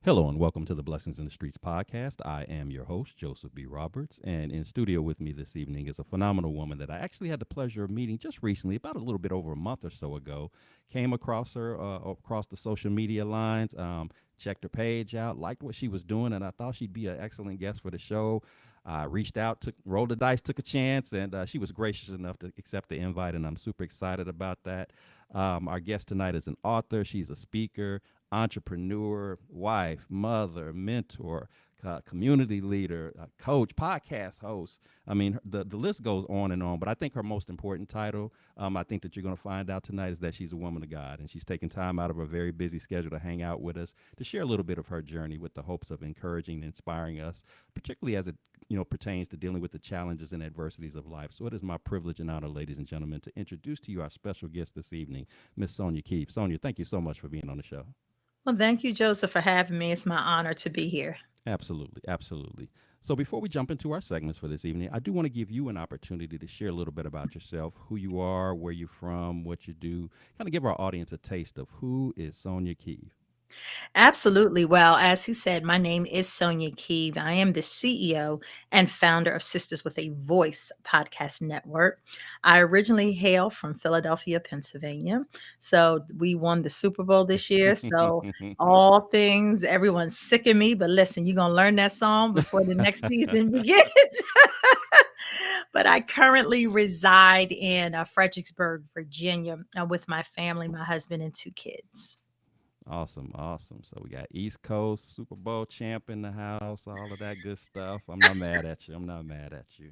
Hello and welcome to the Blessings in the Streets podcast. I am your host, Joseph B. Roberts, and in studio with me this evening is a phenomenal woman that I actually had the pleasure of meeting just recently, about a little bit over a month or so ago. Came across her across the social media lines, checked her page out, liked what she was doing, and I thought she'd be an excellent guest for the show. Reached out, rolled the dice, took a chance, and she was gracious enough to accept the invite, and I'm super excited about that. Our guest tonight is an author. She's a speaker, entrepreneur, wife, mother, mentor, community leader, coach, podcast host. I mean, the list goes on and on. But I think her most important title, I think that you're going to find out tonight, is that she's a woman of God, and she's taking time out of her very busy schedule to hang out with us to share a little bit of her journey with the hopes of encouraging and inspiring us, particularly as it pertains to dealing with the challenges and adversities of life. So it is my privilege and honor, ladies and gentlemen, to introduce to you our special guest this evening, Miss Sonja Keeve. Sonja, thank you so much for being on the show. Well, thank you, Joseph, for having me. It's my honor to be here. Absolutely, absolutely. So before we jump into our segments for this evening, I do want to give you an opportunity to share a little bit about yourself, who you are, where you're from, what you do, kind of give our audience a taste of who is Sonja Keeve. Absolutely. Well, as he said, my name is Sonja Keeve. I am the CEO and founder of Sisters with a Voice podcast network. I originally hail from Philadelphia, Pennsylvania. So we won the Super Bowl this year. So all things, everyone's sick of me, but listen, you're going to learn that song before the next season begins. But I currently reside in Fredericksburg, Virginia, with my family, my husband, and two kids. Awesome, awesome. So we got East Coast Super Bowl champ in the house, all of that good stuff. I'm not mad at you. I'm not mad at you.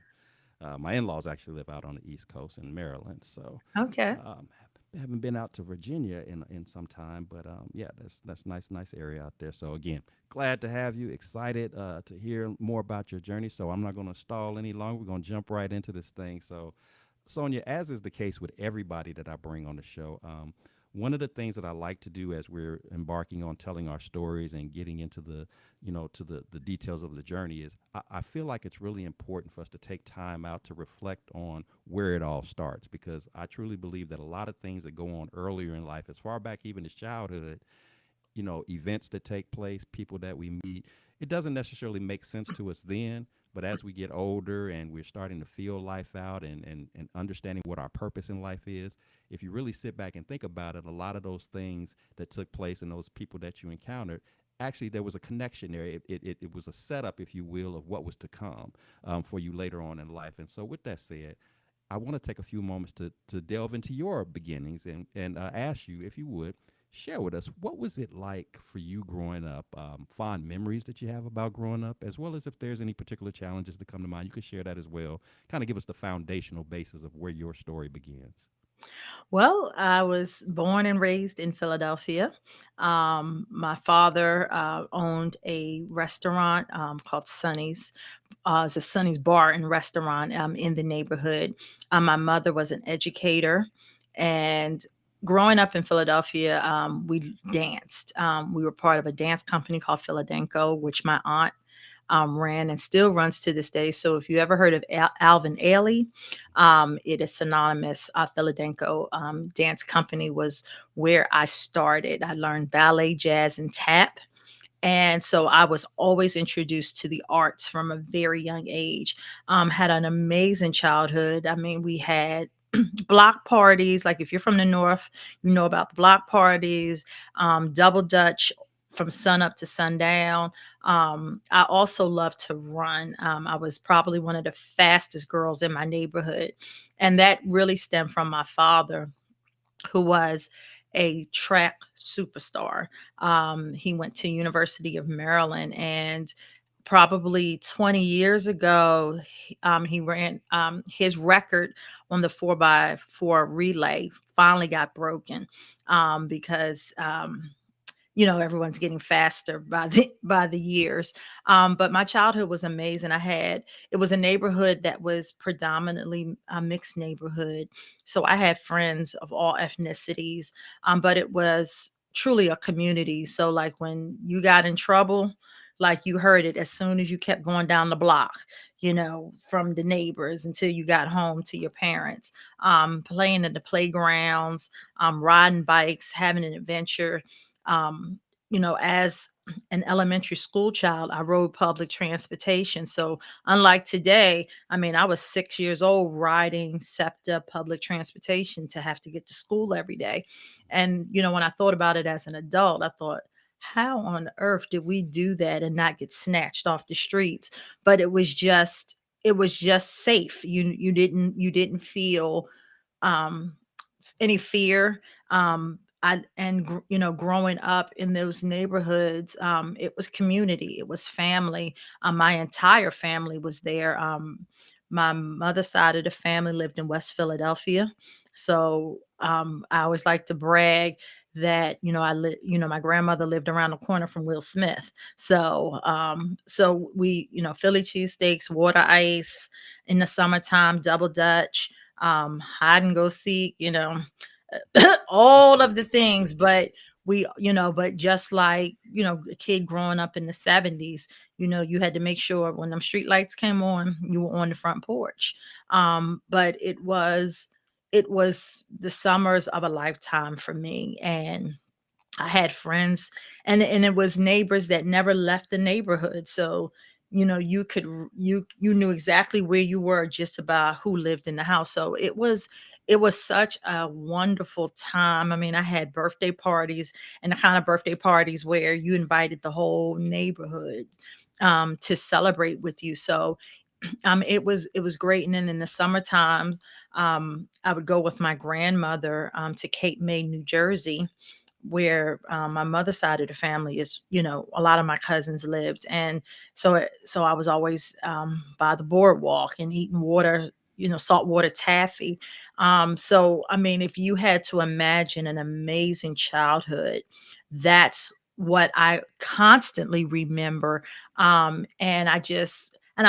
My in-laws actually live out on the East Coast in Maryland, so Okay. um, haven't been out to Virginia in some time. But yeah, that's nice area out there. So again, glad to have you. Excited to hear more about your journey. So I'm not going to stall any longer. We're going to jump right into this thing. So Sonia, as is the case with everybody that I bring on the show, one of the things that I like to do as we're embarking on telling our stories and getting into the details of the journey is I feel like it's really important for us to take time out to reflect on where it all starts, because I truly believe that a lot of things that go on earlier in life, as far back even as childhood, events that take place, people that we meet, it doesn't necessarily make sense to us then. But as we get older and we're starting to feel life out and understanding what our purpose in life is, if you really sit back and think about it, a lot of those things that took place and those people that you encountered, actually there was a connection there. It was a setup, if you will, of what was to come for you later on in life. And so with that said, I want to take a few moments to delve into your beginnings and ask you, if you would, share with us what was it like for you growing up, fond memories that you have about growing up, as well as if there's any particular challenges that come to mind. You could share that as well. Kind of give us the foundational basis of where your story begins. Well, I was born and raised in Philadelphia. My father owned a restaurant called Sonny's. It's a Sonny's Bar and Restaurant in the neighborhood. My mother was an educator. And growing up in Philadelphia, we danced. We were part of a dance company called Philadenko, which my aunt ran and still runs to this day. So if you ever heard of Alvin Ailey, it is synonymous. Philadenko Dance Company was where I started. I learned ballet, jazz, and tap. And so I was always introduced to the arts from a very young age. Had an amazing childhood. I mean, we had block parties. Like if you're from the north, you know about the block parties, double dutch from sun up to sundown. I also love to run. I was probably one of the fastest girls in my neighborhood, and that really stemmed from my father, who was a track superstar. He went to University of Maryland, and probably 20 years ago, he ran his record on the 4x4 relay finally got broken because everyone's getting faster by the years. But my childhood was amazing. It was a neighborhood that was predominantly a mixed neighborhood, so I had friends of all ethnicities. But it was truly a community. So like when you got in trouble, like you heard it as soon as you kept going down the block, from the neighbors until you got home to your parents. Playing in the playgrounds, riding bikes, having an adventure. um, as an elementary school child, I rode public transportation. So unlike today, I mean, I was 6 years old riding SEPTA public transportation to have to get to school every day. And, when I thought about it as an adult, I thought, how on earth did we do that and not get snatched off the streets? But it was just safe. You didn't feel um, any fear. Growing up in those neighborhoods, it was community, it was family. My entire family was there. My mother's side of the family lived in West Philadelphia, so I always like to brag that my grandmother lived around the corner from Will Smith. So we, Philly cheesesteaks, water ice in the summertime, double Dutch, hide and go seek, all of the things. But but just like, a kid growing up in the 70s, you had to make sure when them street lights came on, you were on the front porch. But it was the summers of a lifetime for me. And I had friends, and it was neighbors that never left the neighborhood. So, you knew exactly where you were just about who lived in the house. So it was such a wonderful time. I mean, I had birthday parties, and the kind of birthday parties where you invited the whole neighborhood to celebrate with you. So it was great. And then in the summertime, I would go with my grandmother to Cape May, New Jersey, where my mother's side of the family is, a lot of my cousins lived. And so I was always by the boardwalk and eating water, saltwater taffy. So I mean, if you had to imagine an amazing childhood, that's what I constantly remember. And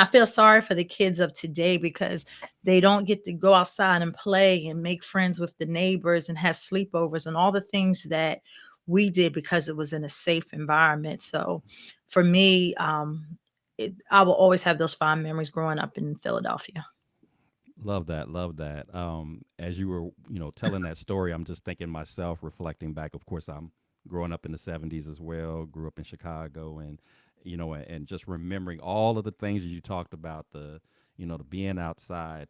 I feel sorry for the kids of today because they don't get to go outside and play and make friends with the neighbors and have sleepovers and all the things that we did because it was in a safe environment. So for me, I will always have those fond memories growing up in Philadelphia. Love that, love that. As you were, telling that story, I'm just thinking myself, reflecting back. Of course, I'm growing up in the '70s as well. Grew up in Chicago, and and just remembering all of the things that you talked about. The being outside,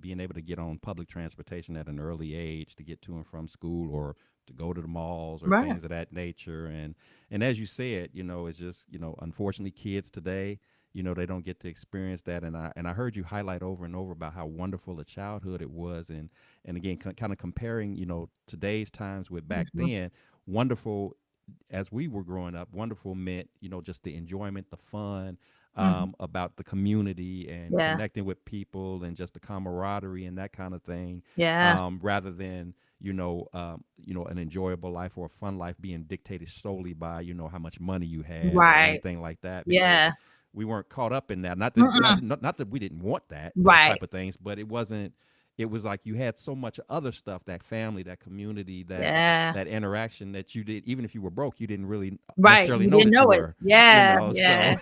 being able to get on public transportation at an early age to get to and from school, or to go to the malls or Right. things of that nature. And as you said, it's just unfortunately kids today, they don't get to experience that. And I heard you highlight over and over about how wonderful a childhood it was. And again, kind of comparing today's times with back Mhm. then. Wonderful, as we were growing up, wonderful meant just the enjoyment, the fun, Mhm. about the community and Yeah. connecting with people and just the camaraderie and that kind of thing, Yeah. rather than an enjoyable life or a fun life being dictated solely by how much money you had or Right. anything like that, because Yeah. we weren't caught up in that. Not that Mm-mm. not that we didn't want that Right. type of things, but it wasn't. It was like you had so much other stuff, that family, that community, that Yeah. that interaction, that you did. Even if you were broke, you didn't really Right. necessarily You know didn't that you know it. were. Yeah. So Yeah.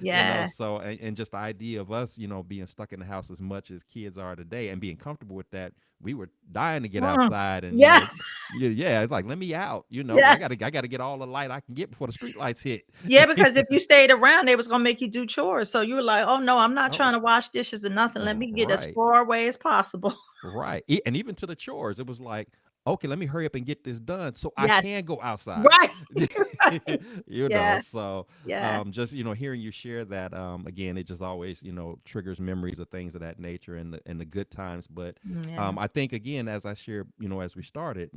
Yeah. and just the idea of us, being stuck in the house as much as kids are today and being comfortable with that, we were dying to get Mm. outside. And Yes. yeah, it's like, let me out. I Yes. gotta get all the light I can get before the street lights hit. Yeah, because if you stayed around, they was gonna make you do chores. So you were like, "Oh no, I'm not Oh, trying to wash dishes or nothing. Let me get as right. far away as possible." Right. And even to the chores, it was like, okay, let me hurry up and get this done so I Yes. can go outside. Right. Right. Yeah. So Yeah. just hearing you share that, again, it just always triggers memories of things of that nature, and the good times. But Yeah. I think, again, as I shared, as we started,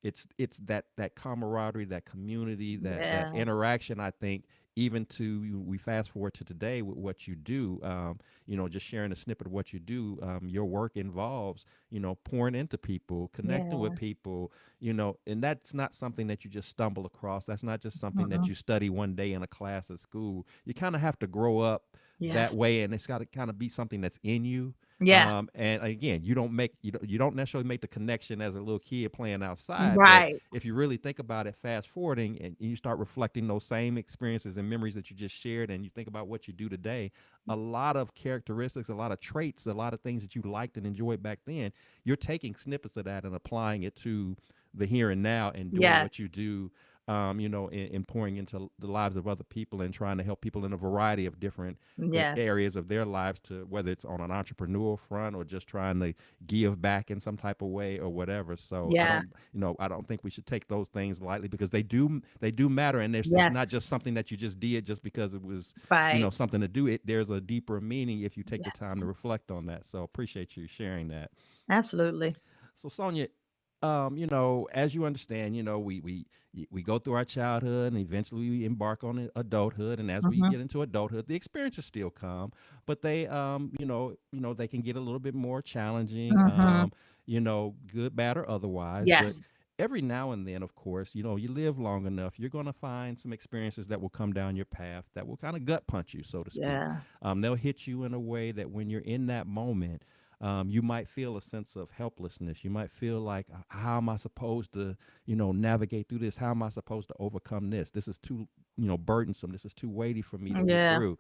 it's that camaraderie, that community, that Yeah. interaction. I think, even to, we fast forward to today with what you do, just sharing a snippet of what you do. Your work involves, pouring into people, connecting with Yeah. people, and that's not something that you just stumble across. That's not just something that Mm-mm. you study one day in a class at school. You kind of have to grow up that Yes. way, and it's got to kind of be something that's in you. Yeah. And again, you don't necessarily make the connection as a little kid playing outside, but Right. if you really think about it, fast forwarding, and you start reflecting those same experiences and memories that you just shared, and you think about what you do today, a lot of characteristics, a lot of traits, a lot of things that you liked and enjoyed back then, you're taking snippets of that and applying it to the here and now and doing Yes. what you do. in pouring into the lives of other people and trying to help people in a variety of different Yeah. areas of their lives, to whether it's on an entrepreneurial front or just trying to give back in some type of way or whatever. So Yeah. I don't think we should take those things lightly, because they do matter, and it's not Yes. just something that you just did just because it was Right. something to do. It There's a deeper meaning if you take the time to Yes. reflect on that. So appreciate you sharing that. Absolutely. So Sonia, as you understand, we go through our childhood and eventually we embark on adulthood, and as we Mhm. get into adulthood, the experiences still come, but they, they can get a little bit more challenging, Mhm. good, bad, or otherwise. But Yes. every now and then, of course, you live long enough, you're going to find some experiences that will come down your path that will kind of gut punch you, so to speak. Yeah. They'll hit you in a way that when you're in that moment, you might feel a sense of helplessness. You might feel like, how am I supposed to, navigate through this? How am I supposed to overcome this? This is too, burdensome. This is too weighty for me to get Yeah. through.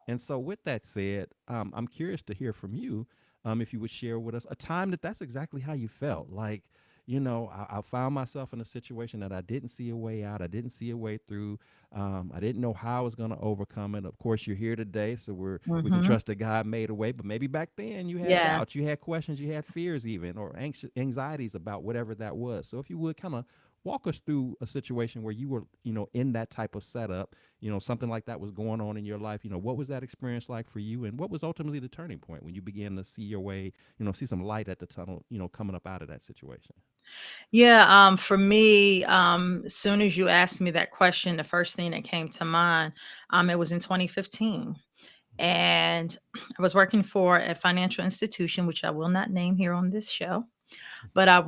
And so, with that said, I'm curious to hear from you, if you would share with us a time that's exactly how you felt. Like, I found myself in a situation that I didn't see a way out. I didn't see a way through. I didn't know how I was going to overcome it. Of course, you're here today, so we can Mhm. trust that God made a way. But maybe back then you had Yeah. doubts, you had questions, you had fears, even, or anxieties about whatever that was. So if you would kind of walk us through a situation where you were, in that type of setup, something like that was going on in your life. What was that experience like for you, and what was ultimately the turning point when you began to see your way, see some light at the tunnel, coming up out of that situation? Yeah, for me, as soon as you asked me that question, the first thing that came to mind, it was in 2015. And I was working for a financial institution, which I will not name here on this show. But I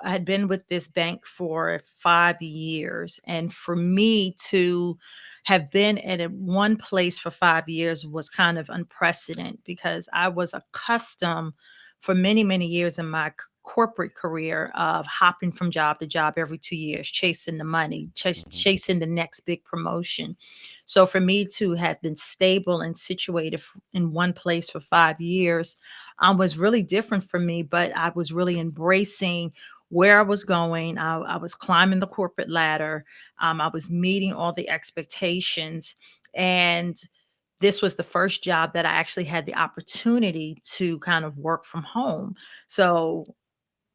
had been with this bank for 5 years, and for me to have been at one place for 5 years was kind of unprecedented, because I was accustomed for many, many years in my corporate career of hopping from job to job every 2 years, chasing the money, Mm-hmm. chasing the next big promotion. So for me to have been stable and situated in one place for 5 years, was really different for me, but I was really embracing where I was going. I was climbing the corporate ladder. I was meeting all the expectations. And this was the first job that I actually had the opportunity to kind of work from home. So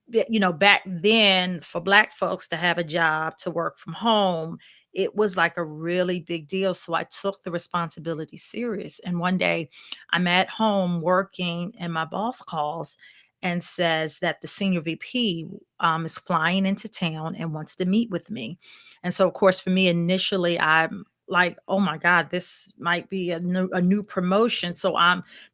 back then, for Black folks to have a job, to work from home, it was like a really big deal. So I took the responsibility serious. And one day I'm at home working, and my boss calls and says that the senior VP is flying into town and wants to meet with me. And so, of course, for me, initially, I'm like, oh my God, this might be a new promotion. So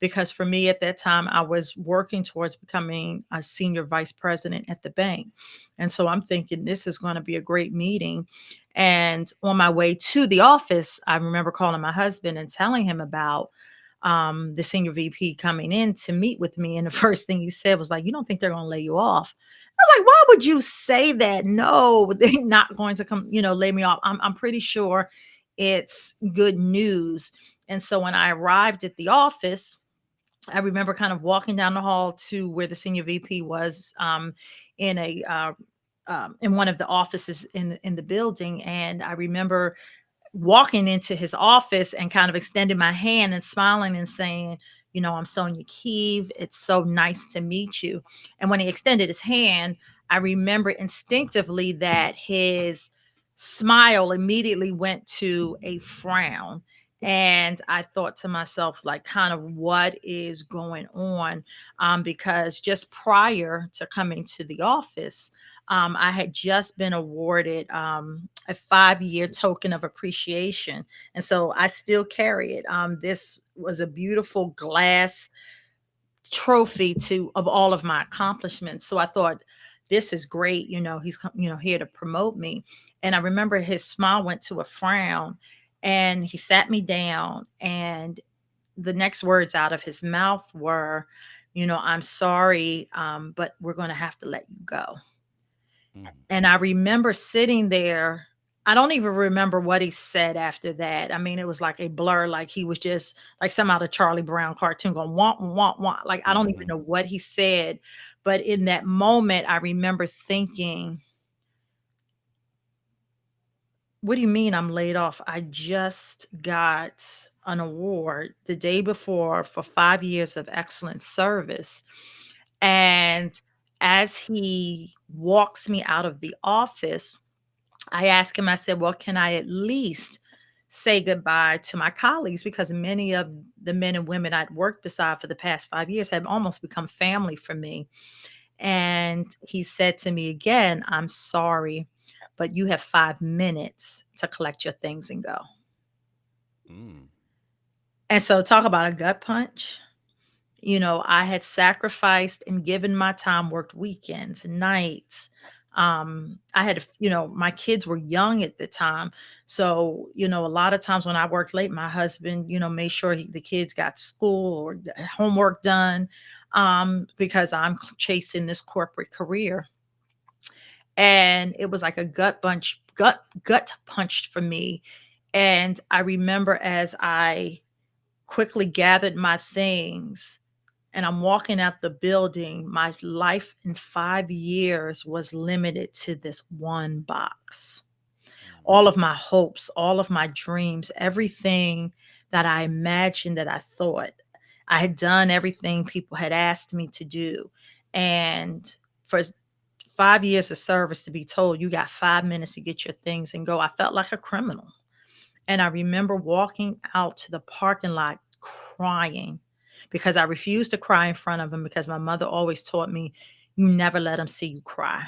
because for me at that time, I was working towards becoming a senior vice president at the bank. And so I'm thinking this is going to be a great meeting. And on my way to the office, I remember calling my husband and telling him about the senior VP coming in to meet with me. And the first thing he said was like, "You don't think they're going to lay you off?" I was like, "Why would you say that? No, they're not going to come, lay me off. I'm pretty sure it's good news." And so when I arrived at the office, I remember kind of walking down the hall to where the senior VP was, in a in one of the offices in the building. And I remember walking into his office and kind of extending my hand and smiling and saying, "I'm Sonja Keeve. It's so nice to meet you." And when he extended his hand, I remember instinctively that his smile immediately went to a frown. And I thought to myself, like, kind of what is going on? Because just prior to coming to the office, I had just been awarded a 5-year token of appreciation. And so I still carry it. This was a beautiful glass trophy to of all of my accomplishments. So I thought, this is great. He's here to promote me. And I remember his smile went to a frown, and he sat me down, and the next words out of his mouth were, "I'm sorry, but we're going to have to let you go." Mm-hmm. And I remember sitting there. I don't even remember what he said after that. I mean, it was like a blur, like he was just like some out of Charlie Brown cartoon going, "Want, want, want." Like, I don't even Mm-hmm. know what he said. But in that moment, I remember thinking, What do you mean I'm laid off? I just got an award the day before for 5 years of excellent service. And as he walks me out of the office, I asked him, I said, well, can I at least say goodbye to my colleagues? Because many of the men and women I'd worked beside for the past 5 years had almost become family for me. And he said to me again, I'm sorry, but you have 5 minutes to collect your things and go. Mm. And so, talk about a gut punch. I had sacrificed and given my time, worked weekends, nights. I had, my kids were young at the time. So, a lot of times when I worked late, my husband, made sure the kids got school or homework done, because I'm chasing this corporate career. And it was like a gut punched for me. And I remember as I quickly gathered my things and I'm walking out the building, my life in 5 years was limited to this one box. Mm. All of my hopes, all of my dreams, everything that I imagined, that I thought I had done, everything people had asked me to do. And for 5 years of service, to be told you got 5 minutes to get your things and go, I felt like a criminal. And I remember walking out to the parking lot crying because I refused to cry in front of him, because my mother always taught me, you never let him see you cry.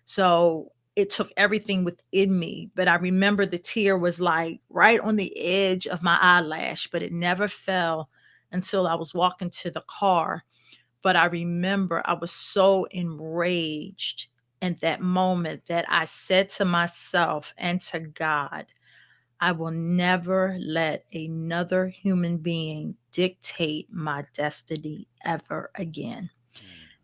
So it took everything within me. But I remember the tear was like right on the edge of my eyelash, but it never fell until I was walking to the car. But I remember I was so enraged in that moment that I said to myself and to God, I will never let another human being dictate my destiny ever again. Mm.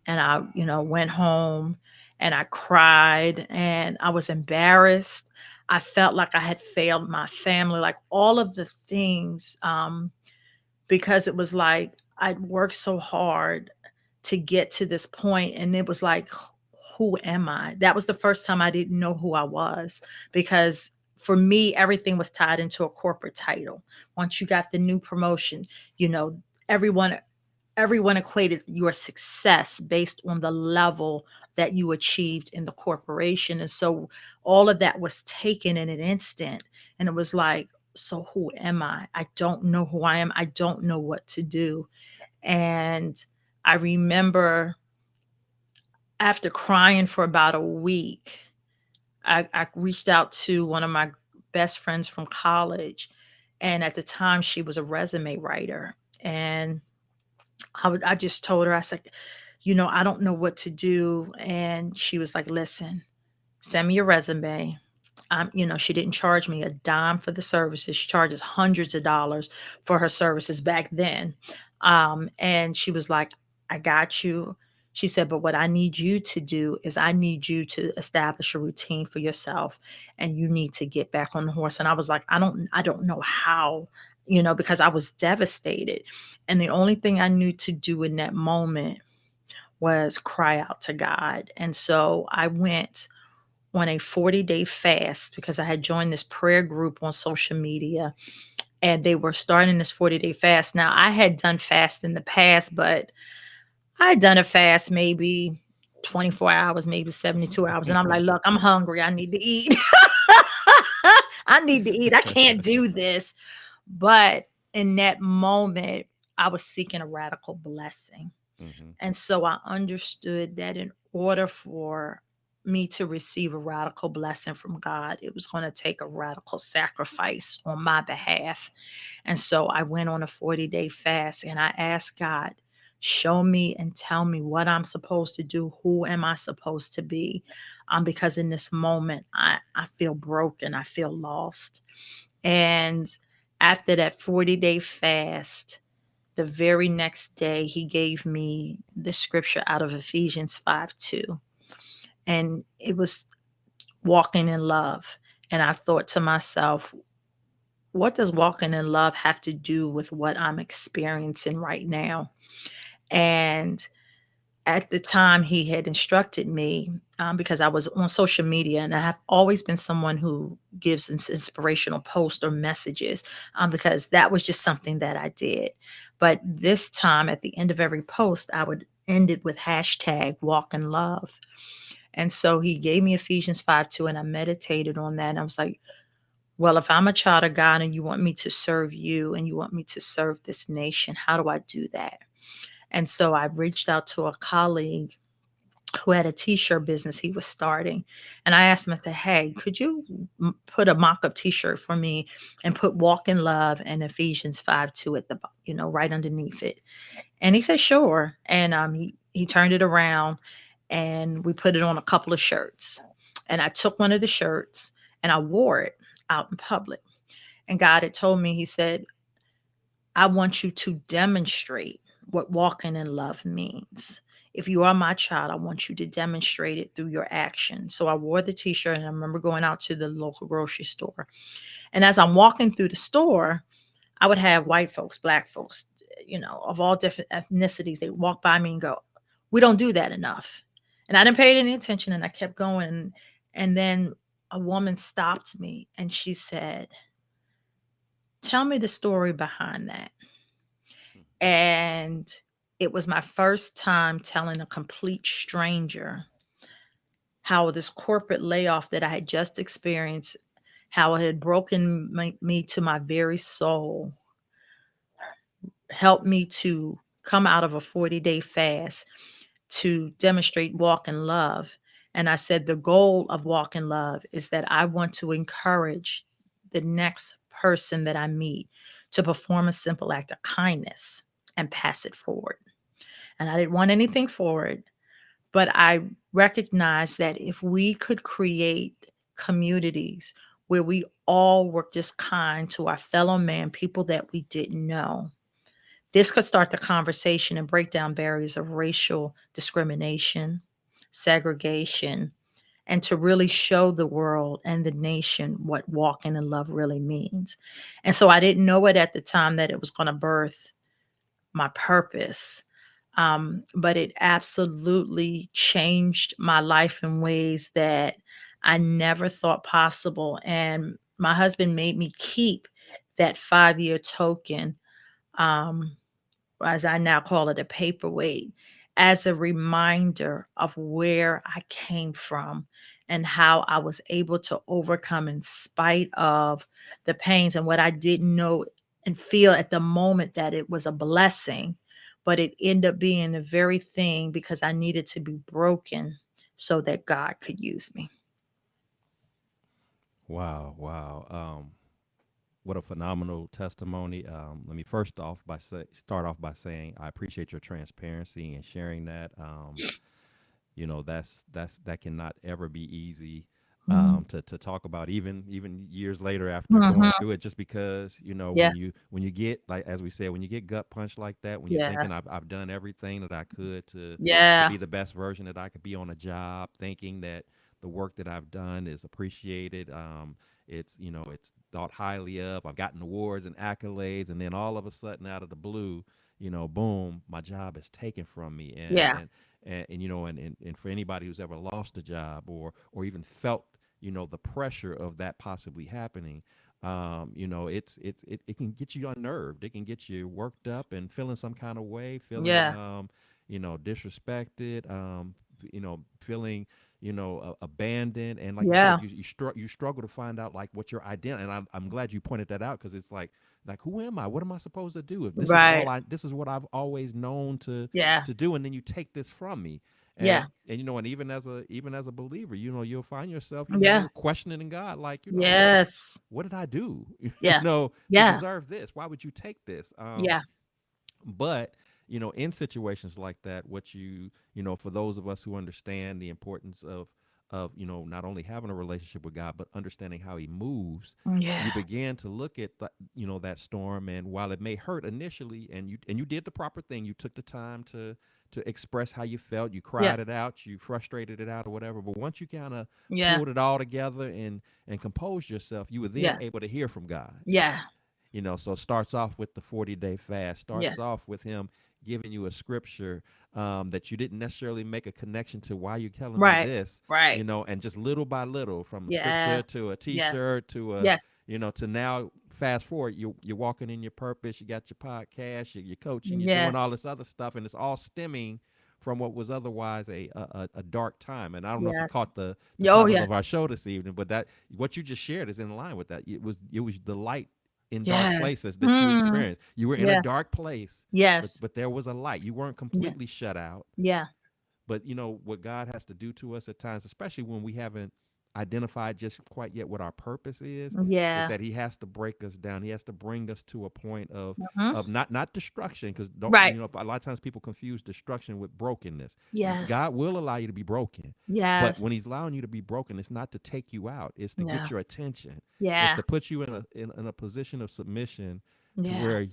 And I, went home and I cried and I was embarrassed. I felt like I had failed my family, like all of the things, because it was like I'd worked so hard to get to this point, and it was like, who am I? That was the first time I didn't know who I was, because for me everything was tied into a corporate title. Once you got the new promotion, you know everyone everyone equated your success based on the level that you achieved in the corporation. And so all of that was taken in an instant. And it was like, so who am I? I don't know who I am. I don't know what to do. And I remember after crying for about a week, I reached out to one of my best friends from college. And at the time, she was a resume writer. And I just told her, I said, I don't know what to do. And she was like, listen, send me your resume. She didn't charge me a dime for the services. She charges hundreds of dollars for her services back then. And she was like, I got you. She said, but what I need you to do is I need you to establish a routine for yourself, and you need to get back on the horse. And I was like, I don't know how, because I was devastated. And the only thing I knew to do in that moment was cry out to God. And so I went on a 40-day fast because I had joined this prayer group on social media, and they were starting this 40-day fast. Now, I had done fast in the past, but I had done a fast maybe 24 hours, maybe 72 hours. And I'm like, look, I'm hungry. I need to eat. I need to eat. I can't do this. But in that moment, I was seeking a radical blessing. Mhm. And so I understood that in order for me to receive a radical blessing from God, it was going to take a radical sacrifice on my behalf. And so I went on a 40-day fast and I asked God, show me and tell me what I'm supposed to do. Who am I supposed to be? Because in this moment, I feel broken. I feel lost. And after that 40-day fast, the very next day, he gave me the scripture out of Ephesians 5:2. And it was walking in love. And I thought to myself, what does walking in love have to do with what I'm experiencing right now? And At the time, he had instructed me, because I was on social media, and I have always been someone who gives inspirational posts or messages, because that was just something that I did. But this time, at the end of every post, I would end it with hashtag walk in love. And so he gave me Ephesians 5:2, and I meditated on that. And I was like, well, if I'm a child of God and you want me to serve you and you want me to serve this nation, how do I do that? And so I reached out to a colleague who had a t-shirt business he was starting. And I asked him, I said, hey, could you put a mock-up t-shirt for me and put walk in love and Ephesians 5:2 at the, right underneath it? And he said, sure. And he turned it around and we put it on a couple of shirts. And I took one of the shirts and I wore it out in public. And God had told me, he said, I want you to demonstrate what walking in love means. If you are my child, I want you to demonstrate it through your actions. So I wore the t shirt and I remember going out to the local grocery store. And as I'm walking through the store, I would have white folks, black folks, of all different ethnicities. They walk by me and go, we don't do that enough. And I didn't pay any attention and I kept going. And then a woman stopped me and she said, tell me the story behind that. And it was my first time telling a complete stranger how this corporate layoff that I had just experienced, how it had broken me to my very soul, helped me to come out of a 40-day fast to demonstrate walk in love. And I said, the goal of walk in love is that I want to encourage the next person that I meet to perform a simple act of kindness and pass it forward. And I didn't want anything for it, but I recognized that if we could create communities where we all were just kind to our fellow man, people that we didn't know, this could start the conversation and break down barriers of racial discrimination, segregation, and to really show the world and the nation what walking in love really means. And so I didn't know it at the time that it was going to birth my purpose. But it absolutely changed my life in ways that I never thought possible. And my husband made me keep that 5-year token, um, as I now call it, a paperweight, as a reminder of where I came from and how I was able to overcome in spite of the pains and what I didn't know and feel at the moment that it was a blessing, but it ended up being the very thing because I needed to be broken so that God could use me. Wow, wow. What a phenomenal testimony. Let me start off by saying I appreciate your transparency and sharing that. That cannot ever be easy, Mhm. to talk about, even years later after going Mhm. through it, just because Yeah. when you get, like as we said, when you get gut punched like that, when you're Yeah. thinking I've done everything that I could to Yeah. be the best version that I could be on a job, thinking that the work that I've done is appreciated. It's thought highly of. I've gotten awards and accolades, and then all of a sudden, out of the blue, boom, my job is taken from me. and Yeah. and and for anybody who's ever lost a job, or even felt, the pressure of that possibly happening, it can get you unnerved. It can get you worked up and feeling some kind of way, feeling, Yeah. disrespected, feeling, abandoned. And like you said, Yeah. you struggle to find out like what your identity. And I'm glad you pointed that out, because it's like, who am I? What am I supposed to do if Right. this is what I've always known Yeah. to do, and then you take this from me. Yeah. And even as a believer, you'll find yourself, Yeah. questioning God, like, Yes. what did I do, Yeah. to Yeah. deserve this? Why would you take this? Yeah. But in situations like that, what for those of us who understand the importance of not only having a relationship with God, but understanding how He moves, you Yeah. begin to look at that storm. And while it may hurt initially, and you did the proper thing, you took the time to express how you felt, you Yeah. cried it out, you frustrated it out, or whatever. But once you kind of Yeah. pulled it all together and composed yourself, you were then Yeah. able to hear from God. Yeah. So it starts off with the 40-day fast, Yeah. starts off with him giving you a scripture that you didn't necessarily make a connection to why you're telling me Right. this, Right. and just little by little, from a scripture Yes. to a Yes. T-shirt to a, Yes. to now fast forward, you're walking in your purpose. You got your podcast, you're coaching, you're Yeah. doing all this other stuff, and it's all stemming from what was otherwise a dark time. And I don't know if you Yes. caught the Oh, title yeah. of our show this evening, but that what you just shared is in line with that. It was the light in dark Yes. places that you Mm. experienced. You were in a Yeah. dark place, but Yes. but there was a light. You weren't Yeah. completely shut out. Yeah. But what God has to do to us at times, especially when we haven't identified just quite yet what our purpose is Yeah. that He has to break us down. He has to bring us to a point of Mhm. not destruction, because don't Right. a lot of times people confuse destruction with brokenness. Yes. God will allow you to be broken, but Yes. when He's allowing you to be broken, it's not to take you out. It's to Yeah. get your attention. It's Yeah. to put you in a position of submission to Yeah. where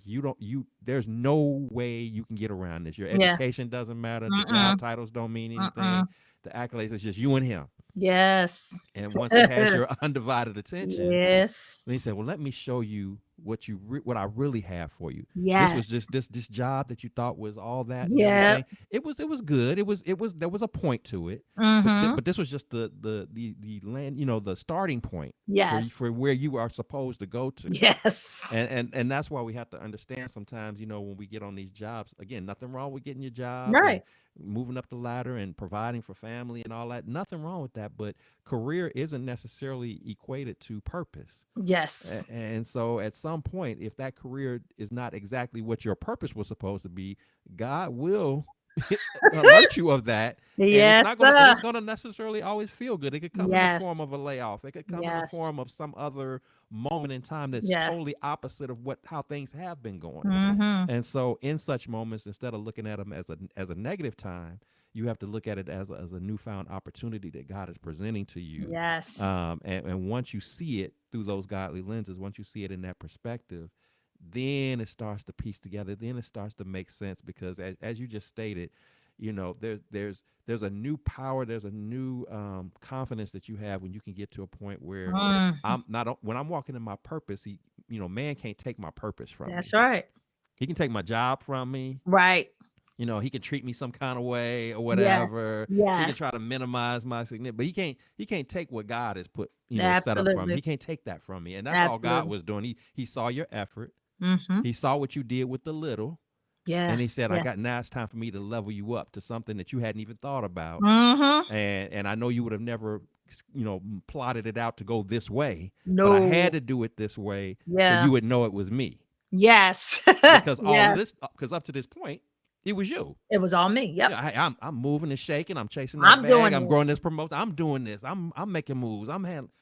there's no way you can get around this. Your Yeah. education doesn't matter. The job Mm-mm. titles don't mean anything. Mm-mm. The accolades, it's just you and Him. Yes. And once He has your undivided attention, then He Yes. said, "Well, let me show you what I really have for you. This was Yes. just this job that you thought was all that and Yep. everything. It was good. It was there was a point to it, but Mhm. but this was just the land, the starting point Yes. for where you are supposed to go to." Yes. And that's why we have to understand sometimes, when we get on these jobs, again, nothing wrong with getting your job and Right. moving up the ladder and providing for family and all that. Nothing wrong with that. But career isn't necessarily equated to purpose. Yes. And so at some point, if that career is not exactly what your purpose was supposed to be, God will alert you of that. And it's Yes, not gonna and sir. it's gonna necessarily always feel good. It could come in the form Yes. of a layoff. It could come in the Yes. form of some other moment in time that's totally Yes. opposite of what how things have been going. Mhm. And so in such moments, instead of looking at them as a negative time, you have to look at it as a newfound opportunity that God is presenting to you. Yes. And once you see it through those godly lenses, once you see it in that perspective, then it starts to piece together. Then it starts to make sense, because as you just stated, there's a new power, there's a new confidence that you have when you can get to a point where Mm. I'm not when I'm walking in my purpose. Man can't take my purpose from That's me. right. He can take my job from me. Right. He can treat me some kind of way or Yes. whatever. He can Yes. try to minimize my significance, but he can't take what God has put, set up from me. Absolutely. He can't take that from me. And that's all God Absolutely. was doing. He saw your effort. Mhm. He saw what you did with the little, Yeah. and He said, Yeah. now it's time for me to level you up to something that you hadn't even thought about. Mhm. And I know you would have never plotted it out to go this way, but I had No. to do it this way so Yeah. you would know it was me. Yes. Because all of Yes. this, because up to this point, it was you. It was all me. Yep. Yeah, I'm moving and shaking. I'm chasing that I'm bag. doing I'm it. growing this promotion. I'm doing this. I'm making moves. I'm handling.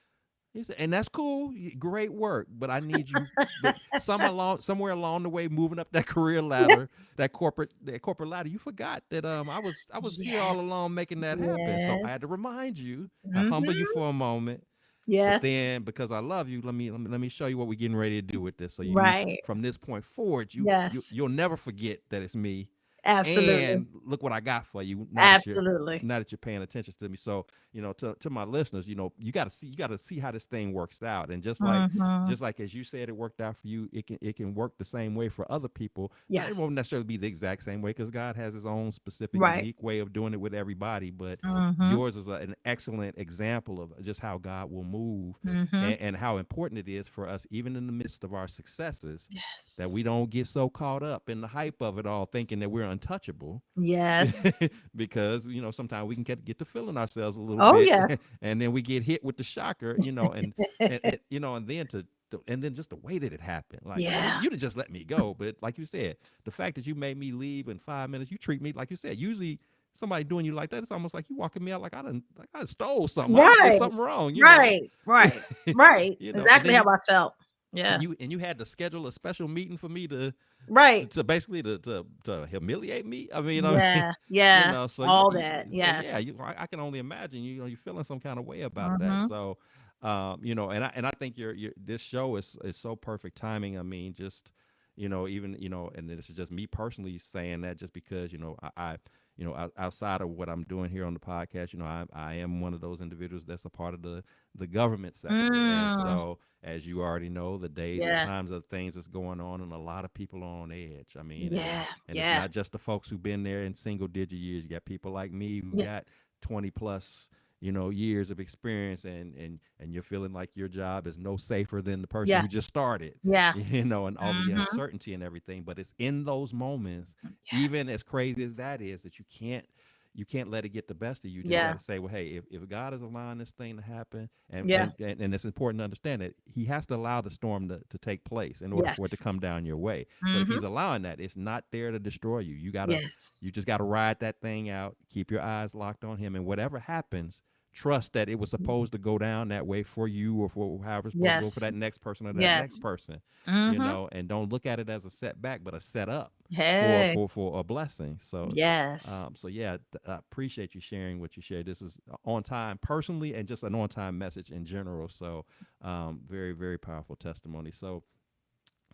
He said, and that's cool. Great work. But I need you. But somewhere along the way, moving up that career ladder, that corporate ladder, you forgot that I was here Yes. all along making that happen. So I Yes. had to remind you. I humble you Mhm. for a moment. But Yes. then, because I love you, let me show you what we're getting ready to do with this. So you Right. from this point forward, Yes. you'll never forget that it's me, Absolutely. and look what I got for you. Absolutely. Now that you're paying attention to me. So to my listeners, you got to see how this thing works out. And Mhm. just like as you said, it worked out for you. It can work the same way for other people. Now, it Yes. won't necessarily be the exact same way, because God has His own specific, Right. unique way of doing it with everybody. But Mhm. yours is an excellent example of just how God will move, Mhm. and how important it is for us, even in the midst of our successes, that Yes. we don't get so caught up in the hype of it all, thinking that we're untouchable. Yes. Because sometimes we can get to feeling ourselves a little Oh, bit, yes. and then we get hit with the shocker, and then just the way that it happened, like, Yeah. you'd have just let me go. But like you said, the fact that you made me leave in 5 minutes, you treat me like you said. Usually somebody doing you like that, it's almost like you walking me out like I stole something, I did Right. something wrong, Right. Right. Right. and Exactly then how you I felt. Yeah. and you had to schedule a special meeting for me Right. to basically to humiliate me. I mean, Yeah. Yeah. so All that. so Yes. yeah, I can only imagine you're feeling some kind of way about that. Mhm. So, and I think your this show is so perfect timing. I mean, just even and this is just me personally saying that, just because outside of what I'm doing here on the podcast, I am one of those individuals that's a part of the government sector. And Mm, so, as you already know, the yeah, times of things that's going on, and a lot of people are on edge. I mean, yeah, and it's yeah, not just the folks who've been there in single digit years. You got people like me who yeah, got 20 plus years of experience, and you're feeling like your job is no safer than the person yeah, who just started, yeah. and all of the Mhm. uncertainty and everything. But it's in those moments, Yes. even as crazy as that is, that you can't let it get the best of you. You just got Yeah, to say, well, hey, if God is allowing this thing to happen, and, yeah, and and it's important to understand that He has to allow the storm to take place in order for it to yes. come down your way. But if Mhm. He's allowing that, it's not there to destroy you. You Yes. just gotta ride that thing out. Keep your eyes locked on Him, and whatever happens, trust that it was supposed to go down that way for you, or for however it's supposed to go for Yes. that next person or that next Yes. person. Mhm. And don't look at it as a setback, but a setup for Hey. a blessing. Yes. So yeah, I appreciate you sharing what you shared. This is on time personally, and just an on time message in general. So, very, very powerful testimony. So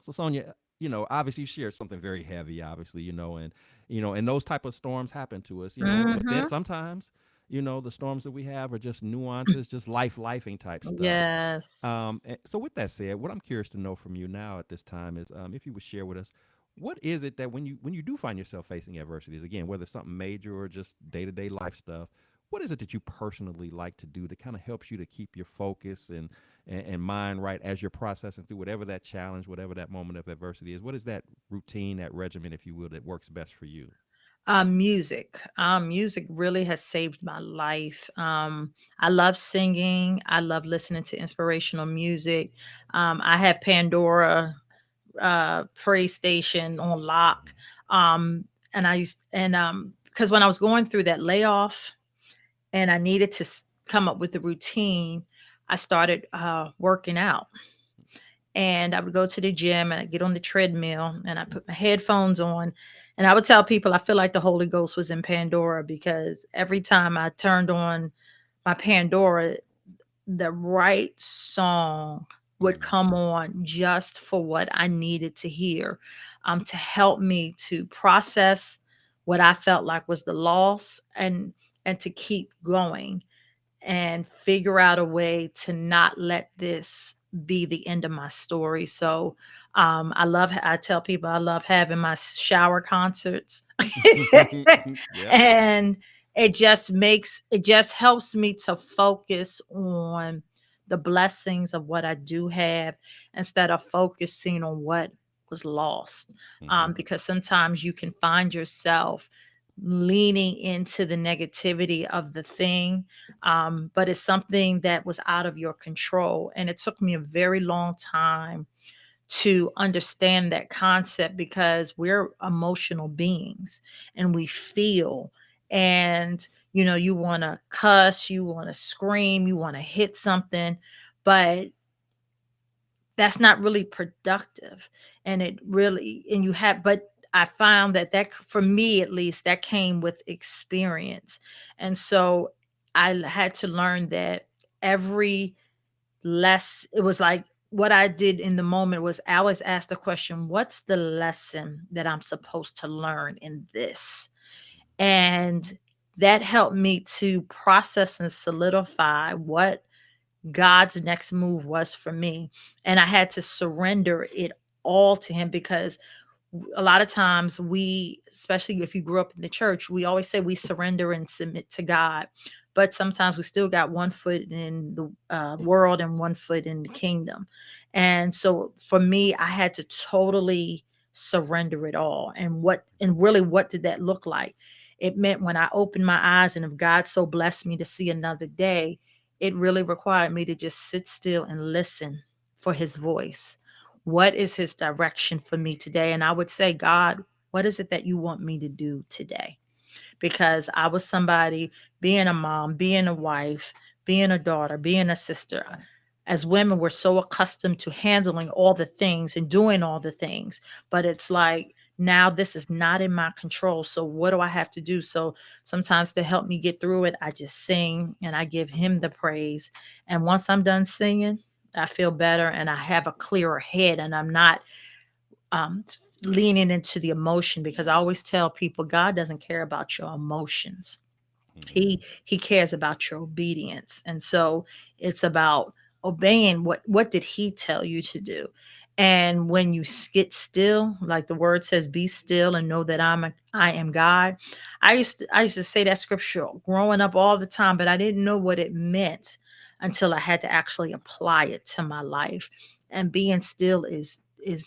Sonia, obviously you shared something very heavy, obviously, and those type of storms happen to us, but then Mhm. sometimes, the storms that we have are just nuances, just lifing type stuff. Yes. So with that said, what I'm curious to know from you now at this time is, if you would share with us, what is it that when you do find yourself facing adversities, again, whether it's something major or just day to day life stuff, what is it that you personally like to do that kind of helps you to keep your focus and mind right as you're processing through whatever that challenge, whatever that moment of adversity is? What is that routine, that regimen, if you will, that works best for you? Music. Music really has saved my life. I love singing. I love listening to inspirational music. I have Pandora praise station on lock. And I used and because when I was going through that layoff and I needed to come up with a routine, I started working out. And I would go to the gym and I get on the treadmill and I put my headphones on. And I would tell people I feel like the Holy Ghost was in Pandora because every time I turned on my Pandora, the right song would Mm-hmm. come on just for what I needed to hear, to help me to process what I felt like was the loss and to keep going and figure out a way to not let this be the end of my story. So I tell people I love having my shower concerts. Yep. And it just helps me to focus on the blessings of what I do have instead of focusing on what was lost. Mm-hmm. Because sometimes you can find yourself leaning into the negativity of the thing, but it's something that was out of your control. And it took me a very long time to understand that concept because we're emotional beings and we feel. And, you want to cuss, you want to scream, you want to hit something, but that's not really productive. And it really, and you have, but I found that for me at least, that came with experience. And so I had to learn that every it was like what I did in the moment was I always ask the question, what's the lesson that I'm supposed to learn in this? And that helped me to process and solidify what God's next move was for me. And I had to surrender it all to him because a lot of times especially if you grew up in the church, we always say we surrender and submit to God, but sometimes we still got one foot in the world and one foot in the kingdom. And so for me, I had to totally surrender it all. And really, what did that look like? It meant when I opened my eyes, and if God so blessed me to see another day, it really required me to just sit still and listen for his voice. What is his direction for me today? And I would say, God, what is it that you want me to do today? Because I was somebody, being a mom, being a wife, being a daughter, being a sister. As women, we're so accustomed to handling all the things and doing all the things. But it's like, now this is not in my control. So what do I have to do? So sometimes to help me get through it, I just sing and I give him the praise. And once I'm done singing, I feel better and I have a clearer head and I'm not um, leaning into the emotion, because I always tell people God doesn't care about your emotions. Hmm. He cares about your obedience. And so it's about obeying what did he tell you to do. And when you get still, like the word says, be still and know that I am God. I used to say that scripture growing up all the time, but I didn't know what it meant until I had to actually apply it to my life. And being still is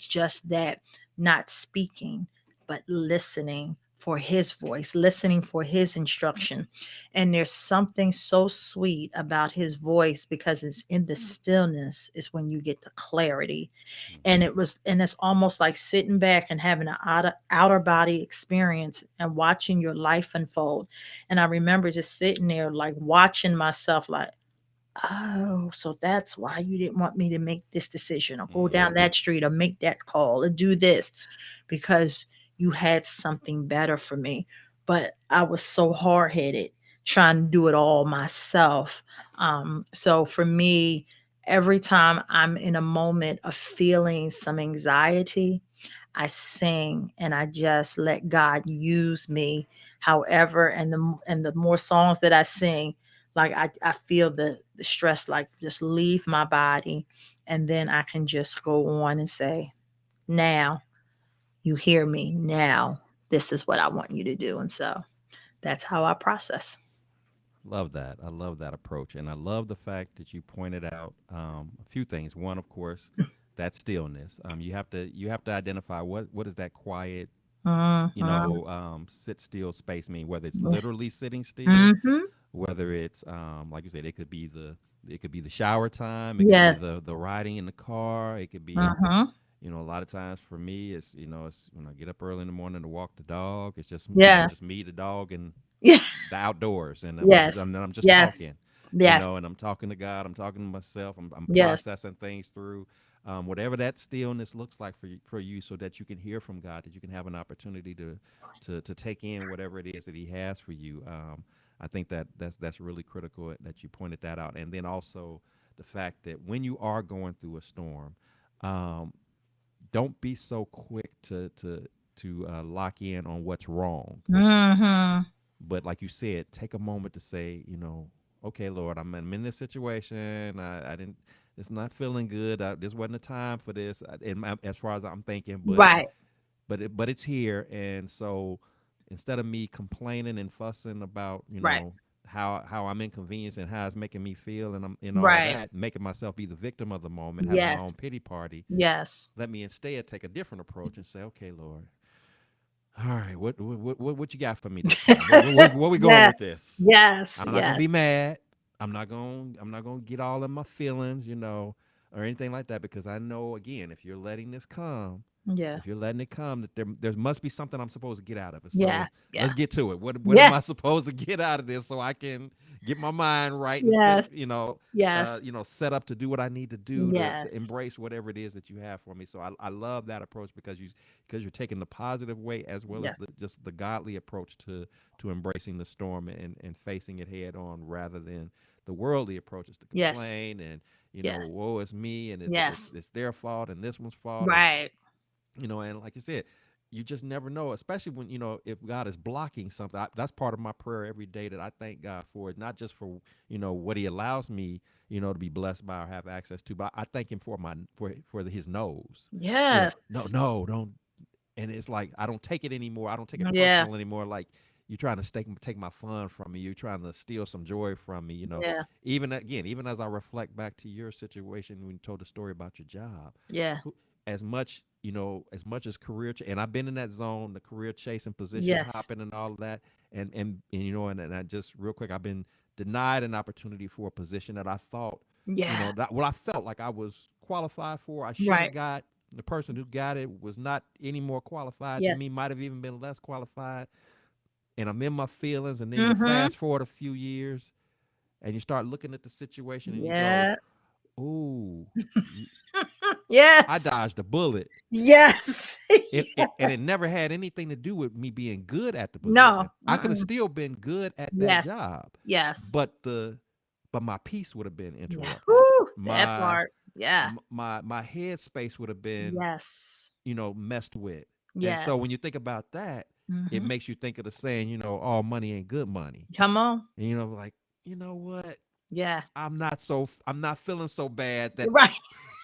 just that, not speaking, but listening for his voice, listening for his instruction. And there's something so sweet about his voice, because it's in the stillness is when you get the clarity. And Hmm. it's almost like sitting back and having an outer body experience and watching your life unfold. And I remember just sitting there like watching myself, like, oh, so that's why you didn't want me to make this decision or go down Hmm. that street or make that call or do this, because you had something better for me. But I was so hard headed trying to do it all myself. So for me, every time I'm in a moment of feeling some anxiety, I sing and I just let God use me. However, and the more songs that I sing, like I feel the stress like just leave my body, and then I can just go on and say, now you hear me, now this is what I want you to do. And so that's how I process. Love that. I love that approach, and I love the fact that you pointed out a few things. One, of course, that stillness. You have to identify what is that quiet, Mm-hmm. sit still space mean. Whether it's literally sitting still, Mm-hmm. whether it's like you said, it could be the shower time, it could be Yes. the riding in the car, it could be Mm-hmm. a lot of times for me, it's when I get up early in the morning to walk the dog. It's just Yeah. just me, the dog, and Yeah. the outdoors, and Yes. I'm just Yes. talking, Yes. and I'm talking to God, I'm talking to myself, I'm Yes. processing things through, whatever that stillness looks like for you, so that you can hear from God, that you can have an opportunity to take in whatever it is that He has for you. I think that's really critical that you pointed that out, and then also the fact that when you are going through a storm, um, don't be so quick to lock in on what's wrong. Mm-hmm. But like you said, take a moment to say, okay, Lord, I'm in this situation. I didn't. It's not feeling good. This wasn't the time for this. As far as I'm thinking, Right. but it's here, and so instead of me complaining and fussing about, Right. how I'm inconvenienced and how it's making me feel, and I'm in all Right. that, making myself be the victim of the moment, having my Yes. own pity party. Yes. Let me instead take a different approach and say, okay, Lord, all right, what you got for me this time? Where we going Yeah. with this? Yes. I'm not gonna Yes. be mad. I'm not gonna get all in my feelings, or anything like that, because I know, again, if you're letting this come, Yeah. if you're letting it come, that there must be something I'm supposed to get out of it. Yeah. So Yeah. let's get to it. What am Yeah. I supposed to get out of this, so I can get my mind right and set Yes. Yes. set up to do what I need to do to Yes. embrace whatever it is that you have for me. So I love that approach, because you're taking the positive way, as well as Yes. just the godly approach to embracing the storm, and facing it head on, rather than the worldly approach is to Yes. complain, and Yes. woe is me, and Yes. it's their fault and this one's fault, and Right. and like you said, you just never know, especially when, if God is blocking something. That's part of my prayer every day, that I thank God for it, not just for, what He allows me, to be blessed by or have access to, but I thank Him for His no's. Yes. No, no, don't. And it's like, I don't take it anymore. I don't take it Yeah. personal anymore. Like, you're trying to take my fun from me. You're trying to steal some joy from me. Yeah. Even as I reflect back to your situation when you told the story about your job, Yeah. who, as much as and I've been in that zone, the career chasing, position Yes. hopping, and all of that, and and I just, real quick, I've been denied an opportunity for a position that I thought, Yeah. that what I felt like I was qualified for. I should have Right. got. The person who got it was not any more qualified than Yes. me, might have even been less qualified. And I'm in my feelings. And then you Mm-hmm. fast forward a few years, and you start looking at the situation, and you go, Yeah. "Ooh, I Yes. dodged a bullet." Yes. And it never had anything to do with me being good at the No. position. I could have Mm-mm. still been good at that Yes. job, Yes. but my peace would have been Yeah. interrupted. Woo, that My part. Yeah. my headspace would have been, Yes. messed with. And Yes. so when you think about that, it Hmm. makes you think of the saying, all money ain't good money. Come on. And like, you know what? Yeah. I'm not feeling so bad that Right.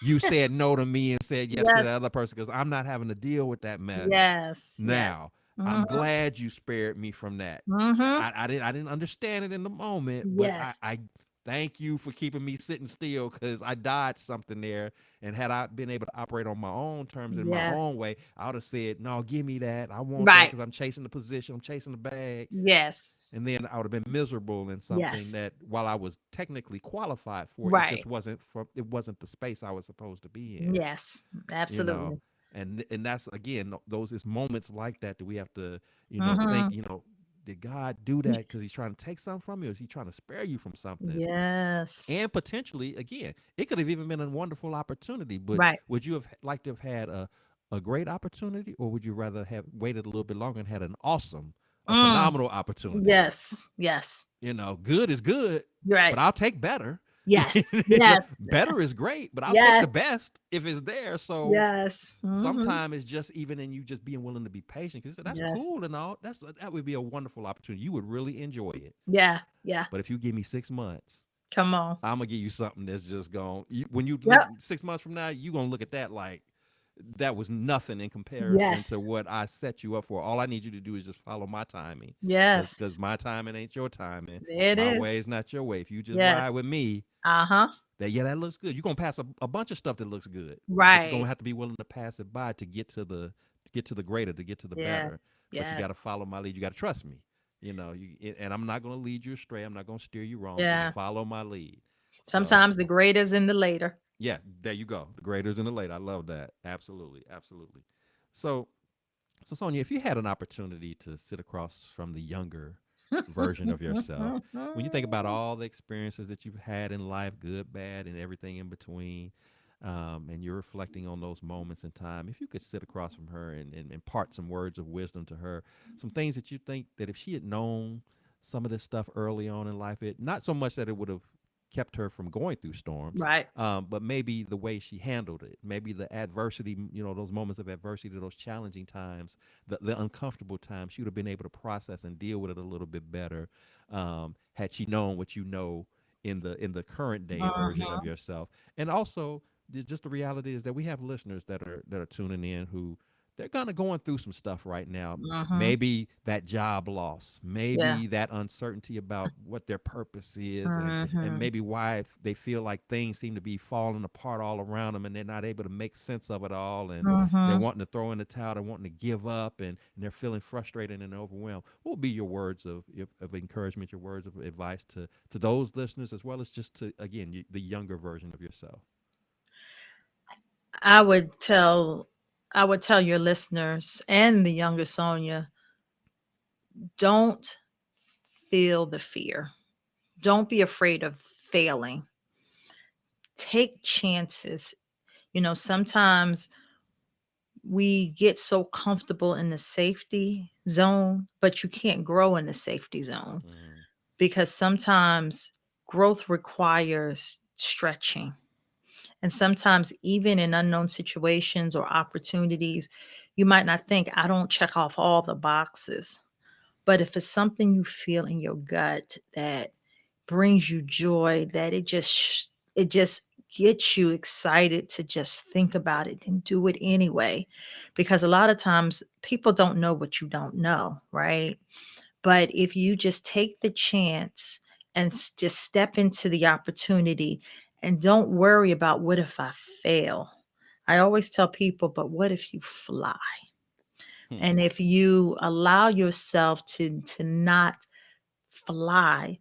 you said no to me and said yes to Yes. the other person because I'm not having to deal with that mess Yes. Yes. now. I'm Hmm. glad you spared me from that. Hmm. I didn't understand it in the moment, but I, Yes. I thank you for keeping me sitting still because I dodged something there. And had I been able to operate on my own terms in my Yes. own way, I would have said, "No, give me that. I want that Right. because I'm chasing the position. I'm chasing the bag." And Yes. then I would have been miserable in something Yes. that, while I was technically qualified for, it Right. just wasn't for it wasn't the space I was supposed to be in. Yes. You know, Absolutely. and that's again those is moments like that that we have to think. Hmm. Did God do that because He's trying to take something from you? Or is He trying to spare you from something? Yes. And potentially, again, it could have even been a wonderful opportunity. But Right. would you have liked to have had a great opportunity, or would you rather have waited a little bit longer and had an awesome, a Mm. phenomenal opportunity? Yes. Yes. Good is good, but Right. I'll take better. Yes. Yes. Better is great, but I'll take Yes. the best if it's there. So Yes. Hmm. sometimes it's just even in you just being willing to be patient because that's Yes. cool and all. That would be a wonderful opportunity. You would really enjoy it. Yeah. Yeah. But if you give me 6 months, Come on. I'm gonna give you something that's just going. When you look Yep. 6 months from now, you are gonna look at that like that was nothing in comparison to Yes. what I set you up for. All I need you to do is just follow my timing, because Yes. my timing ain't your timing. There it My is. way is not your way. If you just Yes. ride with me, Uh-huh. that looks good. You're gonna pass a bunch of stuff that looks good, but you're Right. gonna have to be willing to pass it by to get to the greater, to get to the better. Yes. But you got Yes. to follow my lead. You got to trust me. And I'm not gonna lead you astray. I'm not gonna steer you wrong. Just Yeah. follow my lead. So Sometimes the greatest in the later. yeah, there you go. The greaters and the late. I love that. Absolutely, absolutely. So so, Sonia, if you had an opportunity to sit across from the younger version of yourself, when you think about all the experiences that you've had in life, good, bad, and everything in between, and you're reflecting on those moments in time, if you could sit across from her and impart some words of wisdom to her, some things that you think that if she had known some of this stuff early on in life, it not so much that it would have kept her from going through storms, Right. but maybe the way she handled it, maybe the adversity, those moments of adversity, those challenging times, the uncomfortable times, she would have been able to process and deal with it a little bit better, had she known what you know in the current day version of Mhm. yourself. And also, just the reality is that we have listeners that are tuning in who they're kind of going through some stuff right now. Mhm. Maybe that job loss, Yeah. maybe that uncertainty about what their purpose is, and Mhm. maybe why they feel like things seem to be falling apart all around them and they're not able to make sense of it all, and they're Mhm. wanting to throw in the towel, they're wanting to give up, and they're feeling frustrated and overwhelmed. What would be your words of encouragement, your words of advice to those listeners, as well as just to, again, the younger version of yourself? I would tell I would tell your listeners and the younger Sonia, don't feel the fear. Don't be afraid of failing. Take chances. Sometimes we get so comfortable in the safety zone, but you can't grow in the safety zone Mm, because sometimes growth requires stretching. And sometimes, even in unknown situations or opportunities, you might not think, I don't check off all the boxes. But if it's something you feel in your gut that brings you joy, that it just gets you excited to just think about it and do it anyway. Because a lot of times people don't know what you don't know, right? But if you just take the chance and just step into the opportunity and don't worry about what if I fail. I always tell people, but what if you fly? hmm, And if you allow yourself to not fly,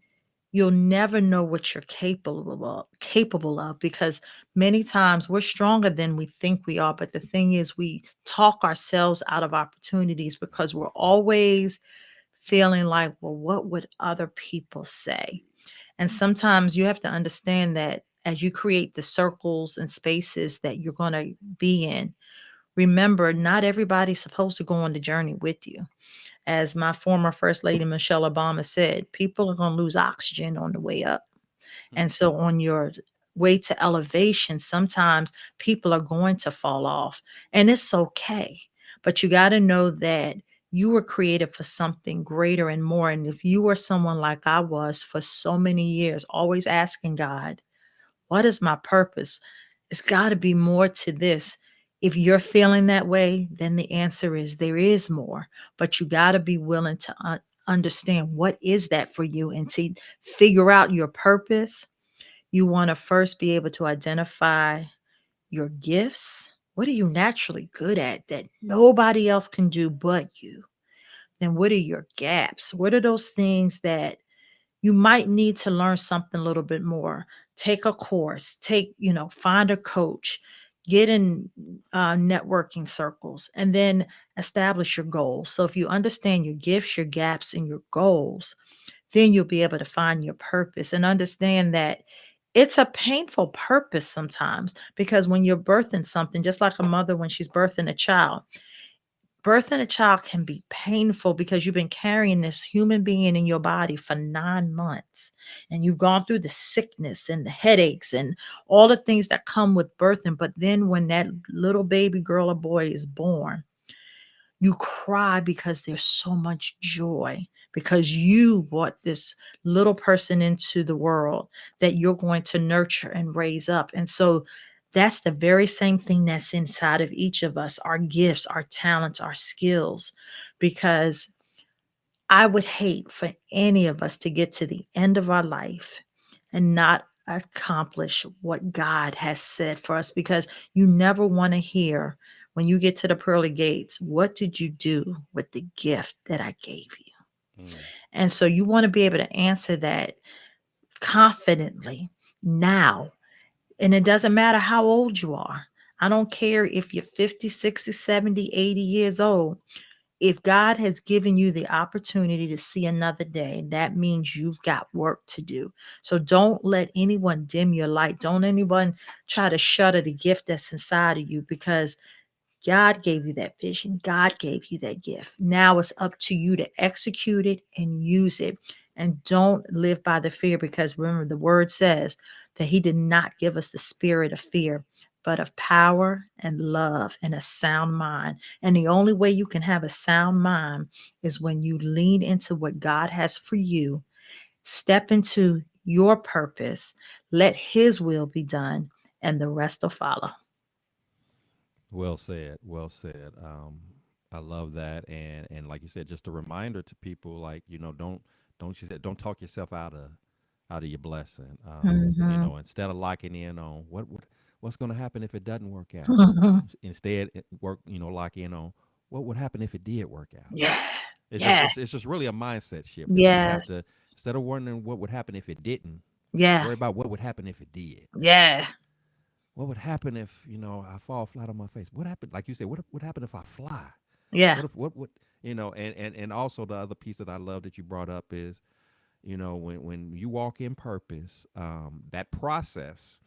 you'll never know what you're capable of because many times we're stronger than we think we are. But the thing is, we talk ourselves out of opportunities because we're always feeling like, well, what would other people say? And sometimes you have to understand that as you create the circles and spaces that you're going to be in, remember, not everybody's supposed to go on the journey with you. As my former First Lady Michelle Obama said, people are going to lose oxygen on the way up. hmm, And so on your way to elevation, sometimes people are going to fall off, and it's okay. But you got to know that you were created for something greater and more. And if you were someone like I was for so many years, always asking God, what is my purpose? It's got to be more to this. If you're feeling that way, then the answer is there is more. But you got to be willing to understand what is that for you, and to figure out your purpose. You want to first be able to identify your gifts. What are you naturally good at that nobody else can do but you? Then what are your gaps? What are those things that you might need to learn something a little bit more? Take a course, find a coach, get in networking circles, and then establish your goals. So if you understand your gifts, your gaps, and your goals, then you'll be able to find your purpose and understand that it's a painful purpose sometimes, because when you're birthing something, just like a mother when she's birthing a child, birthing a child can be painful because you've been carrying this human being in your body for 9 months, and you've gone through the sickness and the headaches and all the things that come with birthing. But then when that little baby girl or boy is born, you cry because there's so much joy, because you brought this little person into the world that you're going to nurture and raise up. And so that's the very same thing that's inside of each of us, our gifts, our talents, our skills. Because I would hate for any of us to get to the end of our life and not accomplish what God has said for us, because you never want to hear, when you get to the pearly gates, what did you do with the gift that I gave you? Mm. And so you want to be able to answer that confidently now. And it doesn't matter how old you are. I don't care if you're 50, 60, 70, 80 years old. If God has given you the opportunity to see another day, that means you've got work to do. So don't let anyone dim your light. Don't anyone try to shutter the gift that's inside of you, because God gave you that vision. God gave you that gift. Now it's up to you to execute it and use it. And don't live by the fear, because remember, the word says that He did not give us the spirit of fear, but of power and love and a sound mind. And the only way you can have a sound mind is when you lean into what God has for you, step into your purpose, let His will be done, and the rest will follow. Well said. Well said. I love that, and like you said, just a reminder to people, like don't you said don't talk yourself out of your blessing. Mhm. Instead of locking in on what's going to happen if it doesn't work out, instead lock in on what would happen if it did work out. Yeah. It's just Yeah. it's just really a mindset shift. We just have to, Yes. instead of wondering what would happen if it didn't, Yeah. worry about what would happen if it did. Yeah. What would happen if I fall flat on my face? What happened? Like you said, what would happen if I fly? Yeah. What if what would and also the other piece that I love that you brought up is when you walk in purpose, Yes. that process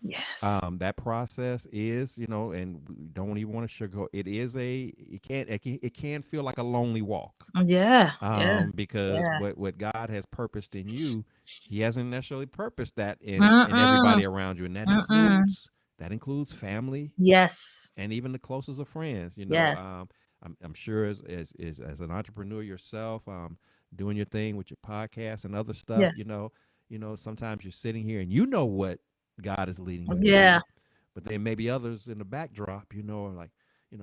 is and we don't even want to sugarcoat it, is it can feel like a lonely walk, Yeah. Yeah. because Yeah. what God has purposed in you, He hasn't necessarily purposed that in Mm-mm. everybody around you, and that Mm-mm. includes family Yes. and even the closest of friends. Yes. I'm sure as an entrepreneur yourself, doing your thing with your podcast and other stuff, Yes. sometimes you're sitting here and what God is leading you to Yeah. do, but then maybe others in the backdrop, are like,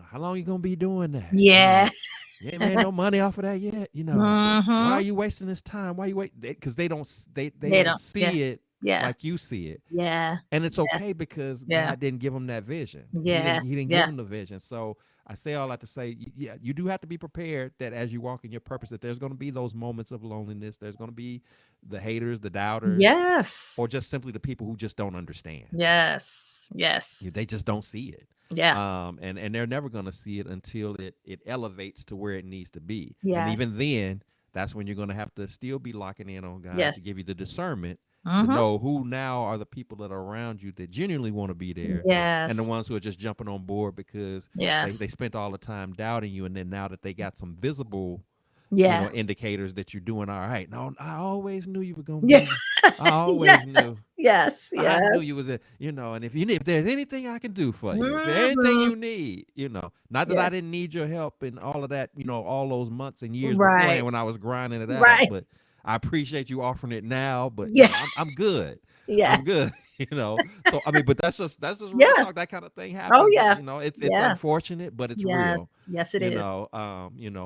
how long you gonna be doing that? Yeah. You ain't made no money off of that yet. Why are Mm-hmm. you wasting this time? Why you wait? Because they They don't don't. Yeah. see it Yeah. like you see it, Yeah. and it's Yeah. okay because Yeah. God didn't give them that vision. He didn't Yeah. he didn't give Yeah. them the vision. So I say all that to say, yeah, you do have to be prepared that as you walk in your purpose, that there's going to be those moments of loneliness. There's going to be the haters, the doubters, Yes. or just simply the people who just don't understand. Yes. Yes. They just don't see it. Yeah. And they're never going to see it until it elevates to where it needs to be. And Yes. even then, that's when you're going to have to still be locking in on God to Yes. give you the discernment to Mm-hmm. know who now are the people that are around you that genuinely want to be there, and the Yes. ones who are just jumping on board because they Yes. spent all the time doubting you, and then now that they got some visible Yes. indicators that you're doing all right. No, I always knew you were gonna Yeah. be. I always knew. Yes. Yes. I knew Yes. you was a, and if there's anything I can do for you, if there's anything Mhm. you need, not that Yeah. I didn't need your help and all of that, all those months and years beforehand Right. when I was grinding it out, Right. but I appreciate you offering it now, but Yeah. I'm good. Yeah. I'm good. So I mean, but that's just real Yeah. talk. That kind of thing Oh, happens. yeah. It's Yeah. unfortunate, but it's Yes. real. Yes, it is.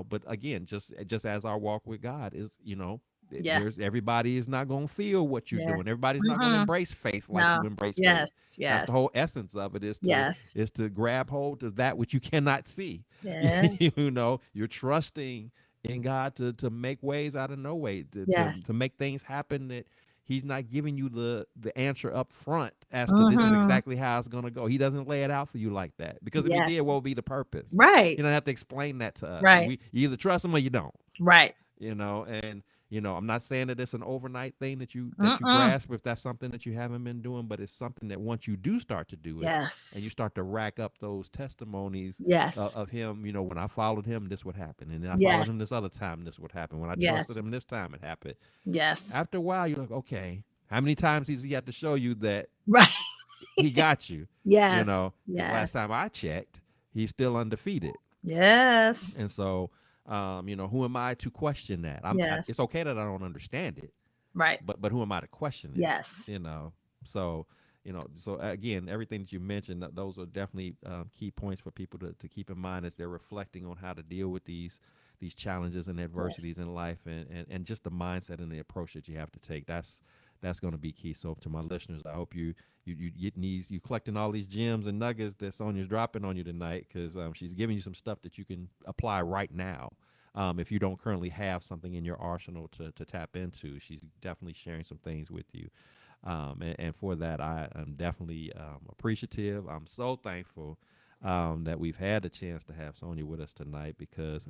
But again, just as our walk with God is, Yeah. there's everybody is not going to feel what you're Yeah. doing. Everybody's not going to Mm-mm. embrace faith like No. you embrace faith. Yes. That's the Yes. whole essence of it, is to Yes. is to grab hold of that which you cannot see. Yeah. You're trusting in God to make ways out of no way, to Yes. make things happen that He's not giving you the answer up front as to this is Mhm. exactly how it's going to go. He doesn't lay it out for you like that, because if He did, Yes. what would be the purpose? Right. You don't have to explain that to us. Right. You either trust Him or you don't. Right. And I'm not saying that it's an overnight thing that you Mm-mm. grasp if that's something that you haven't been doing, but it's something that once you do start to do it and you Yes. start to rack up those testimonies Yes. of Him, when I followed Him, this would happen, and then I followed Him Yes. this other time, this would happen, when I trusted Yes. Him this time, it happened. Yes. After a while, you're like, okay, how many times does He have to show you that Right. He got you? Yes. Because last Yes. time I checked, He's still undefeated. Yes. And so, who am I to question that? It's Yes. okay that I don't understand it, Right. but who am I to question it? Yes. You know. So, again, everything that you mentioned, those are definitely key points for people to keep in mind as they're reflecting on how to deal with these challenges and Yes. adversities in life, and just the mindset and the approach that you have to take. That's going to be key. So to my listeners, I hope you getting you collecting all these gems and nuggets that Sonja's dropping on you tonight, because she's giving you some stuff that you can apply right now. If you don't currently have something in your arsenal to tap into, she's definitely sharing some things with you. And for that, I am definitely appreciative. I'm so thankful that we've had the chance to have Sonja with us tonight, because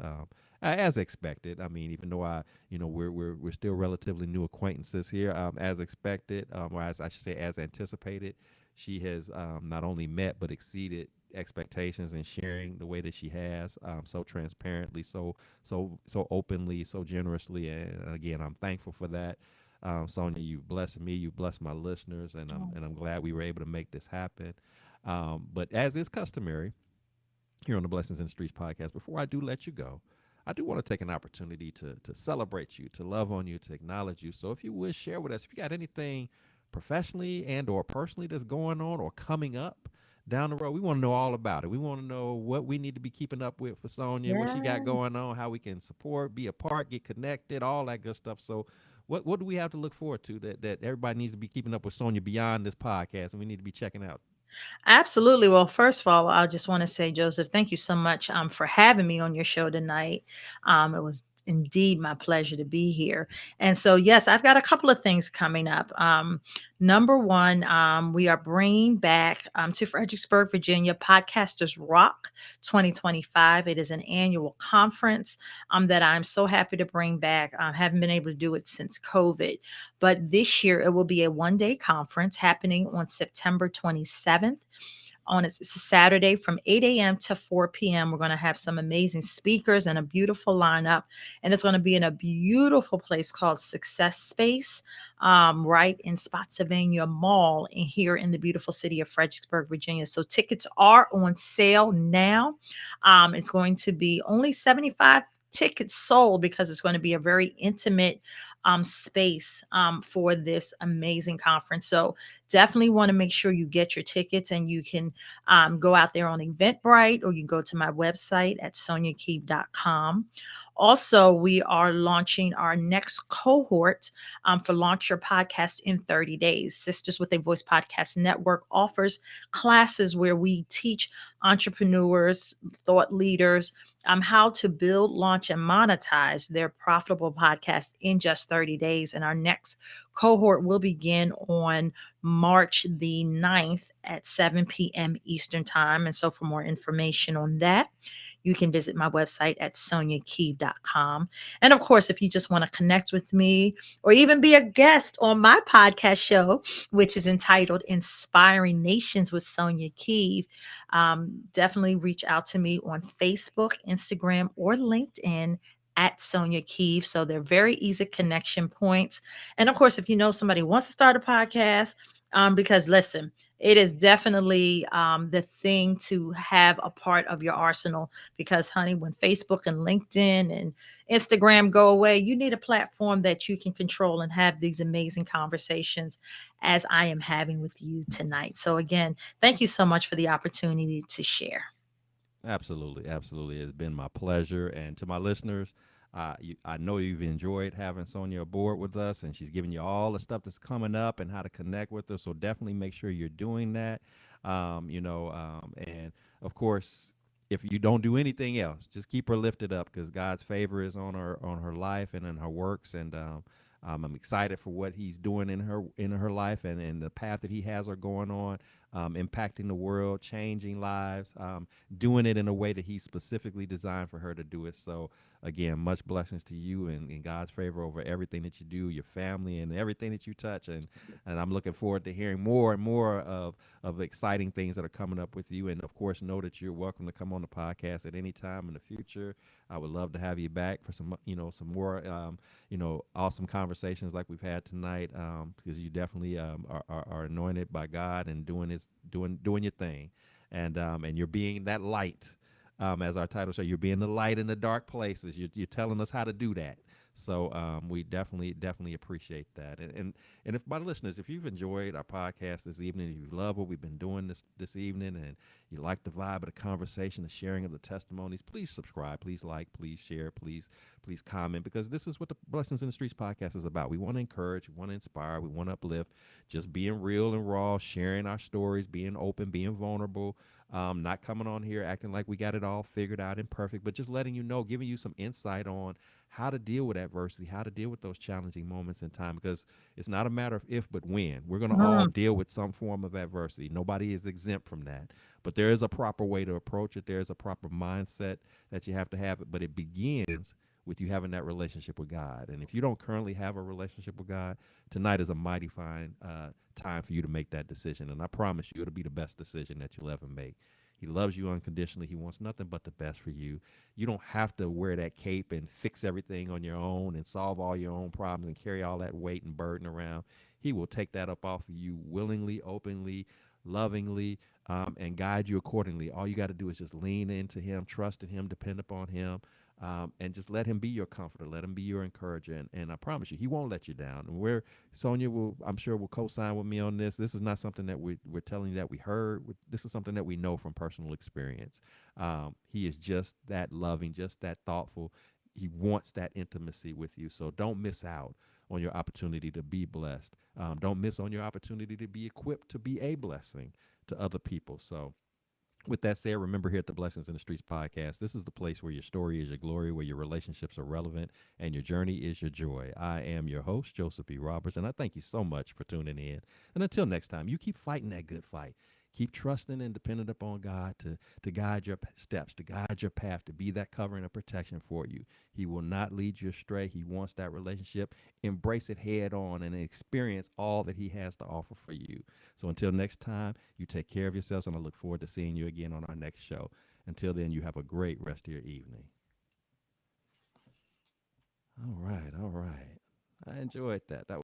as expected, I mean, even though we're still relatively new acquaintances here, as expected, or as I should say, as anticipated, she has not only met but exceeded expectations in sharing the way that she has, so transparently, so openly, so generously, and again, I'm thankful for that. Sonja, you blessed me, you blessed my listeners, and I'm glad we were able to make this happen. But as is customary here on the Blessings in the Streets podcast, before I do let you go, I do want to take an opportunity to celebrate you, to love on you, to acknowledge you. So if you would share with us, if you got anything professionally and or personally that's going on or coming up down the road, we want to know all about it. We want to know what we need to be keeping up with for Sonja, what she got going Yes. on, how we can support, be a part, get connected, all that good stuff. So what do we have to look forward to that everybody needs to be keeping up with Sonja beyond this podcast, and we need to be checking out? Absolutely. Well, first of all, I just want to say, Joseph, thank you so much for having me on your show tonight. It was indeed my pleasure to be here. And so, yes, I've got a couple of things coming up. Number one, we are bringing back to Fredericksburg, Virginia, Podcasters Rock 2025. It is an annual conference that I'm so happy to bring back. I haven't been able to do it since COVID, but this year it will be a 1 day conference happening on September 27th. It's a Saturday from 8 a.m. to 4 p.m. We're going to have some amazing speakers and a beautiful lineup. And it's going to be in a beautiful place called Success Space, right in Spotsylvania Mall in here in the beautiful city of Fredericksburg, Virginia. So tickets are on sale now. It's going to be only 75 tickets sold because it's going to be a very intimate space for this amazing conference. So definitely want to make sure you get your tickets, and you can go out there on Eventbrite, or you can go to my website at sonjakeeve.com. Also, we are launching our next cohort for Launch Your Podcast in 30 Days. Sisters with a Voice Podcast Network offers classes where we teach entrepreneurs, thought leaders, how to build, launch, and monetize their profitable podcast in just 30 days. And our next cohort will begin on March the 9th at 7 p.m. Eastern Time. And so for more information on that, you can visit my website at sonjakeeve.com. And of course, if you just want to connect with me or even be a guest on my podcast show, which is entitled Inspiring Nations with Sonja Keeve, definitely reach out to me on Facebook, Instagram, or LinkedIn at Sonja Keeve. So they're very easy connection points. And of course, if you know somebody who wants to start a podcast, because listen, it is definitely the thing to have a part of your arsenal. Because, honey, when Facebook and LinkedIn and Instagram go away, you need a platform that you can control and have these amazing conversations as I am having with you tonight. So, again, thank you so much for the opportunity to share. Absolutely, absolutely. It's been my pleasure. And to my listeners, I know you've enjoyed having Sonia aboard with us, and she's giving you all the stuff that's coming up and how to connect with her. So definitely make sure you're doing that. And of course, if you don't do anything else, just keep her lifted up because God's favor is on her life and in her works. And I'm excited for what He's doing in her life and the path that He has her going on, impacting the world, changing lives. Doing it in a way that He specifically designed for her to do it. So, again, much blessings to you and God's favor over everything that you do, your family, and everything that you touch. And I'm looking forward to hearing more and more of exciting things that are coming up with you. And of course, know that you're welcome to come on the podcast at any time in the future. I would love to have you back for some more, awesome conversations like we've had tonight. Because you definitely are anointed by God and doing your thing, and you're being that light, as our title shows. You're being the light in the dark places. You're telling us how to do that. So we definitely appreciate that. And if my listeners, if you've enjoyed our podcast this evening, if you love what we've been doing this evening, and you like the vibe of the conversation, the sharing of the testimonies, please subscribe, please like, please share, please comment, because this is what the Blessings in the Streets podcast is about. We want to encourage, we want to inspire, we want to uplift, just being real and raw, sharing our stories, being open, being vulnerable, not coming on here acting like we got it all figured out and perfect, but just letting you know, giving you some insight on how to deal with adversity, how to deal with those challenging moments in time, because it's not a matter of if, but when. We're going to all Mm. deal with some form of adversity. Nobody is exempt from that. But there is a proper way to approach it. There is a proper mindset that you have to have. But it begins with you having that relationship with God. And if you don't currently have a relationship with God, tonight is a mighty fine time for you to make that decision. And I promise you, it'll be the best decision that you'll ever make. He loves you unconditionally. He wants nothing but the best for you. You don't have to wear that cape and fix everything on your own and solve all your own problems and carry all that weight and burden around. He will take that up off of you willingly, openly, lovingly, and guide you accordingly. All you got to do is just lean into Him, trust in Him, depend upon Him, and just let Him be your comforter, let Him be your encourager, and I promise you, He won't let you down. And Sonia will, I'm sure, will co-sign with me on this. This is not something that we're telling you that we heard. This is something that we know from personal experience. He is just that loving, just that thoughtful. He wants that intimacy with you. So don't miss out on your opportunity to be blessed. Don't miss on your opportunity to be equipped to be a blessing to other people. So with that said, remember, here at the Blessings in the Streets podcast, this is the place where your story is your glory, where your relationships are relevant, and your journey is your joy. I am your host, Joseph B. Roberts, and I thank you so much for tuning in. And until next time, you keep fighting that good fight. Keep trusting and dependent upon God to guide your steps, to guide your path, to be that covering and protection for you. He will not lead you astray. He wants that relationship. Embrace it head on and experience all that He has to offer for you. So until next time, you take care of yourselves, and I look forward to seeing you again on our next show. Until then, you have a great rest of your evening. All right, all right. I enjoyed that. That